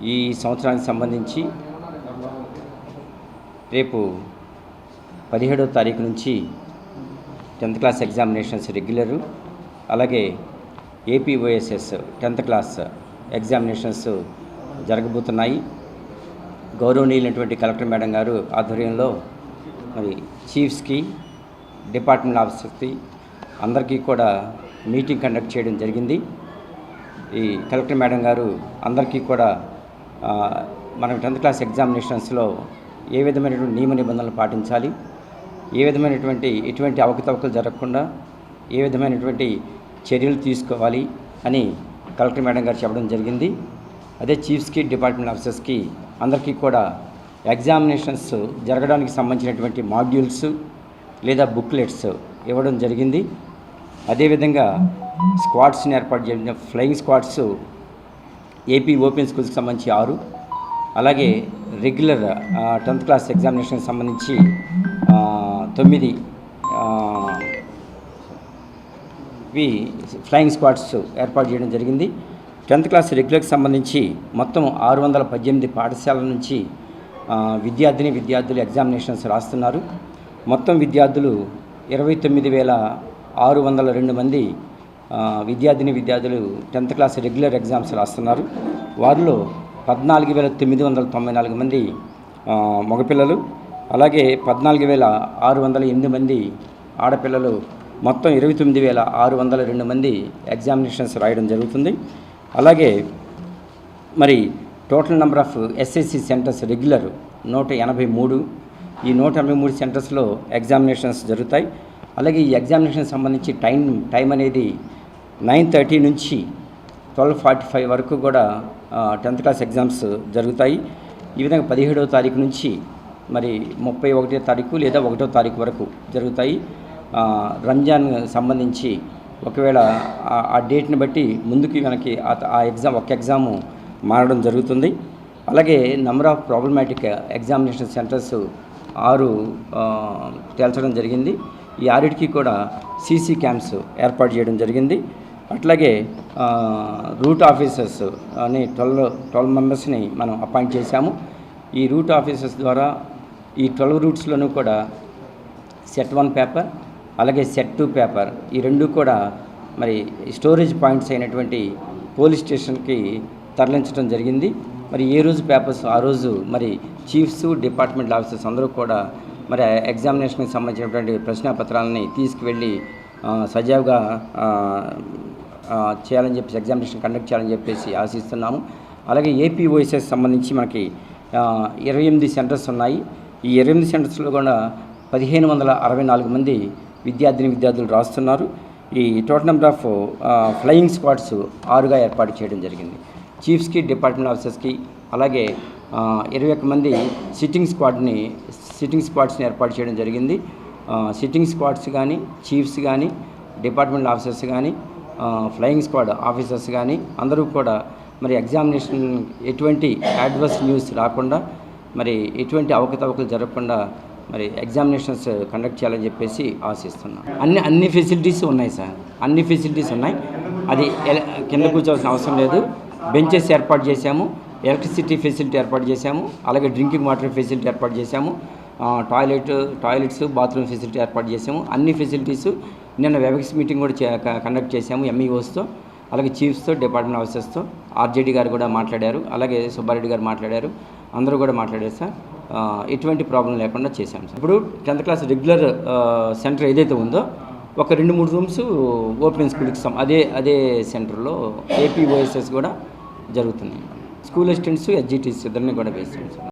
ఈ సంవత్సరానికి సంబంధించి రేపు 17వ తారీఖు నుంచి 10th క్లాస్ ఎగ్జామినేషన్స్ రెగ్యులరు, అలాగే ఏపీఓఎస్ఎస్ 10th క్లాస్ ఎగ్జామినేషన్స్ జరగబోతున్నాయి. గౌరవనీయులైనటువంటి కలెక్టర్ మేడం గారు ఆధ్వర్యంలో మరి చీఫ్స్కి, డిపార్ట్మెంట్ ఆఫీసర్స్కి అందరికీ కూడా మీటింగ్ కండక్ట్ చేయడం జరిగింది. ఈ కలెక్టర్ మేడం గారు అందరికీ కూడా మనం 10th క్లాస్ ఎగ్జామినేషన్స్లో ఏ విధమైనటువంటి నియమ నిబంధనలు పాటించాలి, ఏ విధమైనటువంటి ఎటువంటి అవకతవకలు జరగకుండా ఏ విధమైనటువంటి చర్యలు తీసుకోవాలి అని కలెక్టర్ మేడం గారు చెప్పడం జరిగింది. అదే చీఫ్స్కి, డిపార్ట్మెంట్ ఆఫీసర్స్కి అందరికీ కూడా ఎగ్జామినేషన్స్ జరగడానికి సంబంధించినటువంటి మాడ్యూల్స్ లేదా బుక్లెట్స్ ఇవ్వడం జరిగింది. అదేవిధంగా స్క్వాడ్స్ని ఏర్పాటు చేసిన ఫ్లయింగ్ స్క్వాడ్స్ ఏపీ ఓపెన్ స్కూల్స్కి సంబంధించి 6, అలాగే రెగ్యులర్ 10th క్లాస్ ఎగ్జామినేషన్కి సంబంధించి 9 ఫ్లయింగ్ స్క్వాడ్స్ ఏర్పాటు చేయడం జరిగింది. 10th క్లాస్ రెగ్యులర్కి సంబంధించి మొత్తం 618 పాఠశాలల నుంచి విద్యార్థులు ఎగ్జామినేషన్స్ రాస్తున్నారు. మొత్తం విద్యార్థులు 29,602 మంది విద్యార్థులు 10th క్లాస్ రెగ్యులర్ ఎగ్జామ్స్ రాస్తున్నారు. వారిలో 14,994 మంది మగపిల్లలు, అలాగే 14,608 మంది ఆడపిల్లలు, మొత్తం 29,602 మంది ఎగ్జామినేషన్స్ రాయడం జరుగుతుంది. అలాగే మరి total number of SSC centres regular 183. ఈ 183 సెంటర్స్లో ఎగ్జామినేషన్స్ జరుగుతాయి. అలాగే ఈ ఎగ్జామినేషన్ సంబంధించి టైం అనేది 9:30 నుంచి 12:45 వరకు కూడా 10th క్లాస్ ఎగ్జామ్స్ జరుగుతాయి. ఈ విధంగా 17వ తారీఖు నుంచి మరి 31వ తారీఖు లేదా 1వ తారీఖు వరకు జరుగుతాయి. రంజాన్ సంబంధించి ఒకవేళ ఆ డేట్ని బట్టి ముందుకి వెనక్కి ఆ ఒక ఎగ్జాము మారడం జరుగుతుంది. అలాగే number of problematic examination centres 6 తేల్చడం జరిగింది. ఈ 6టికి కూడా సీసీ క్యాంప్స్ ఏర్పాటు చేయడం జరిగింది. అట్లాగే రూట్ ఆఫీసర్స్ అని 12 మెంబర్స్ని మనం అపాయింట్ చేశాము. ఈ రూట్ ఆఫీసర్స్ ద్వారా ఈ 12 రూట్స్లోనూ కూడా సెట్ 1 పేపర్ అలాగే సెట్ 2 పేపర్ ఈ రెండు కూడా మరి స్టోరేజ్ పాయింట్స్ అయినటువంటి పోలీస్ స్టేషన్కి తరలించడం జరిగింది. మరి ఏ రోజు పేపర్స్ ఆ రోజు మరి చీఫ్స్, డిపార్ట్మెంట్ ఆఫీసర్స్ అందరూ కూడా మరి ఎగ్జామినేషన్కి సంబంధించినటువంటి ప్రశ్నాపత్రాలని తీసుకువెళ్ళి సజావుగా చేయాలని చెప్పేసి ఎగ్జామినేషన్ కండక్ట్ చేయాలని చెప్పేసి ఆశిస్తున్నాము. అలాగే ఏపీఓఎస్ఎస్ సంబంధించి మనకి 28 సెంటర్స్ ఉన్నాయి. ఈ 28 సెంటర్స్లో కూడా 1,564 మంది విద్యార్థులు రాస్తున్నారు. ఈ total number of flying squads 6గా ఏర్పాటు చేయడం జరిగింది. చీఫ్స్కి, డిపార్ట్మెంట్ ఆఫీసర్స్కి అలాగే 21 మంది సిట్టింగ్ స్క్వాడ్స్ని ఏర్పాటు చేయడం జరిగింది. సిట్టింగ్ స్క్వాడ్స్ కానీ, చీఫ్స్ కానీ, డిపార్ట్మెంట్ ఆఫీసర్స్ కానీ, ఫ్లయింగ్ స్క్వాడ్ ఆఫీసర్స్ కానీ అందరూ కూడా మరి ఎగ్జామినేషన్ ఎటువంటి అడ్వర్స్ న్యూస్ రాకుండా, మరి ఎటువంటి అవకతవకలు జరగకుండా మరి ఎగ్జామినేషన్స్ కండక్ట్ చేయాలని చెప్పేసి ఆశిస్తున్నాం. అన్ని ఫెసిలిటీస్ ఉన్నాయి సార్, అన్ని ఫెసిలిటీస్ ఉన్నాయి. అది కింద కూర్చోవాల్సిన అవసరం లేదు. బెంచెస్ ఏర్పాటు చేశాము, ఎలక్ట్రిసిటీ ఫెసిలిటీ ఏర్పాటు చేశాము, అలాగే డ్రింకింగ్ వాటర్ ఫెసిలిటీ ఏర్పాటు చేశాము, టాయిలెట్స్, బాత్రూమ్ ఫెసిలిటీ ఏర్పాటు చేశాము. అన్ని ఫెసిలిటీస్ నిన్న వెబెక్స్ మీటింగ్ కూడా కండక్ట్ చేశాము ఎంఈఓస్తో, అలాగే చీఫ్స్తో, డిపార్ట్మెంట్ ఆఫీసర్స్తో. ఆర్జేడీ గారు కూడా మాట్లాడారు, అలాగే సుబ్బారెడ్డి గారు మాట్లాడారు, అందరూ కూడా మాట్లాడారు సార్. ఎటువంటి ప్రాబ్లం లేకుండా చేశాము సార్. ఇప్పుడు 10th క్లాస్ రెగ్యులర్ సెంటర్ ఏదైతే ఉందో ఒక 2-3 రూమ్స్ ఓపెన్ స్కూల్కి అదే సెంటర్లో ఏపీఓఎస్ఎస్ కూడా జరుగుతున్నాయి. స్కూల్ అసిస్టెంట్స్, ఎస్జిటీస్ ఇద్దరిని కూడా వేసాం సార్.